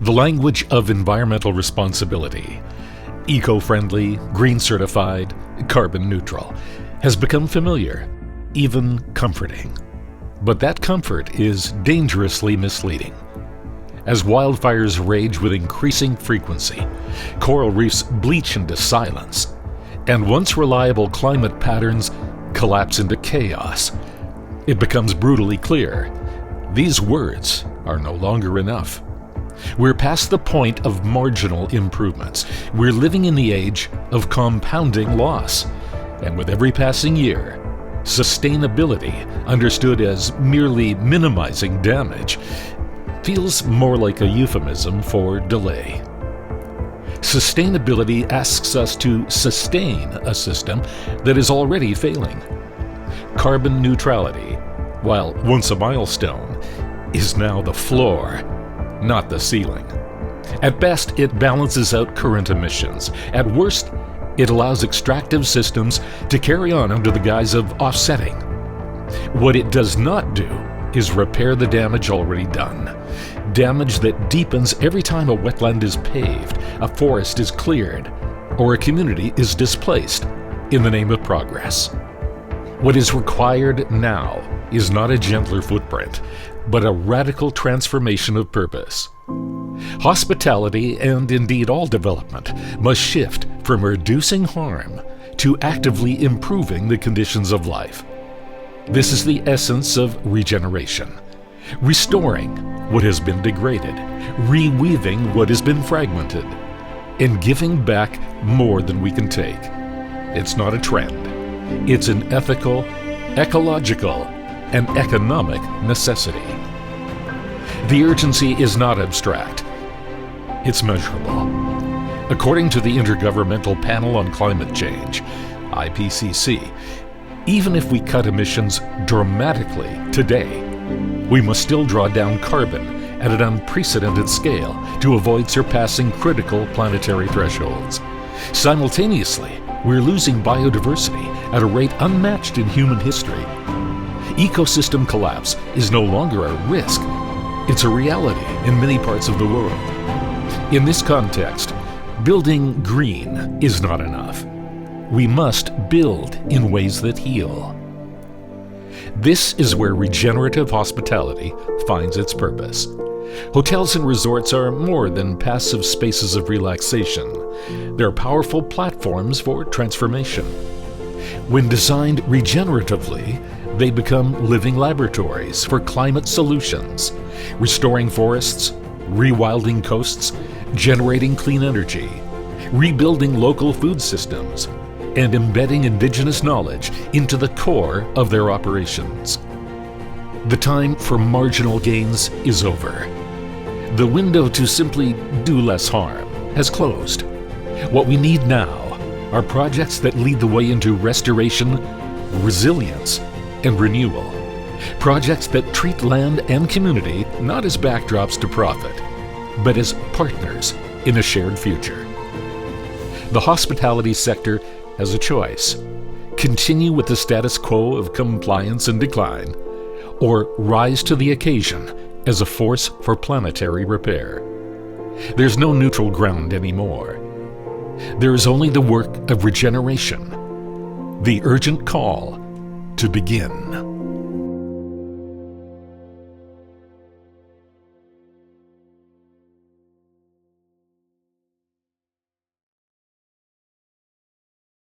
The language of environmental responsibility, eco-friendly, green certified, carbon neutral, has become familiar, even comforting. But that comfort is dangerously misleading. As wildfires rage with increasing frequency, coral reefs bleach into silence, and once reliable climate patterns collapse into chaos, it becomes brutally clear these words are no longer enough. We're past the point of marginal improvements. We're living in the age of compounding loss. And with every passing year, sustainability, understood as merely minimizing damage, feels more like a euphemism for delay. Sustainability asks us to sustain a system that is already failing. Carbon neutrality, while once a milestone, is now the floor, not the ceiling. At best, it balances out current emissions. At worst, it allows extractive systems to carry on under the guise of offsetting. What it does not do is repair the damage already done. Damage that deepens every time a wetland is paved, a forest is cleared, or a community is displaced in the name of progress. What is required now is not a gentler footprint, but a radical transformation of purpose. Hospitality, and indeed all development, must shift from reducing harm to actively improving the conditions of life. This is the essence of regeneration. Restoring what has been degraded, reweaving what has been fragmented, and giving back more than we can take. It's not a trend. It's an ethical, ecological, and economic necessity. The urgency is not abstract. It's measurable. According to the Intergovernmental Panel on Climate Change, IPCC, even if we cut emissions dramatically today, we must still draw down carbon at an unprecedented scale to avoid surpassing critical planetary thresholds. Simultaneously, we're losing biodiversity at a rate unmatched in human history. Ecosystem collapse is no longer a risk. It's a reality in many parts of the world. In this context, building green is not enough. We must build in ways that heal. This is where regenerative hospitality finds its purpose. Hotels and resorts are more than passive spaces of relaxation. They're powerful platforms for transformation. When designed regeneratively, they become living laboratories for climate solutions, restoring forests, rewilding coasts, generating clean energy, rebuilding local food systems, and embedding indigenous knowledge into the core of their operations. The time for marginal gains is over. The window to simply do less harm has closed. What we need now are projects that lead the way into restoration, resilience, and renewal. Projects that treat land and community not as backdrops to profit, but as partners in a shared future. The hospitality sector has a choice: continue with the status quo of compliance and decline, or rise to the occasion as a force for planetary repair. There's no neutral ground anymore. There is only the work of regeneration, the urgent call to begin.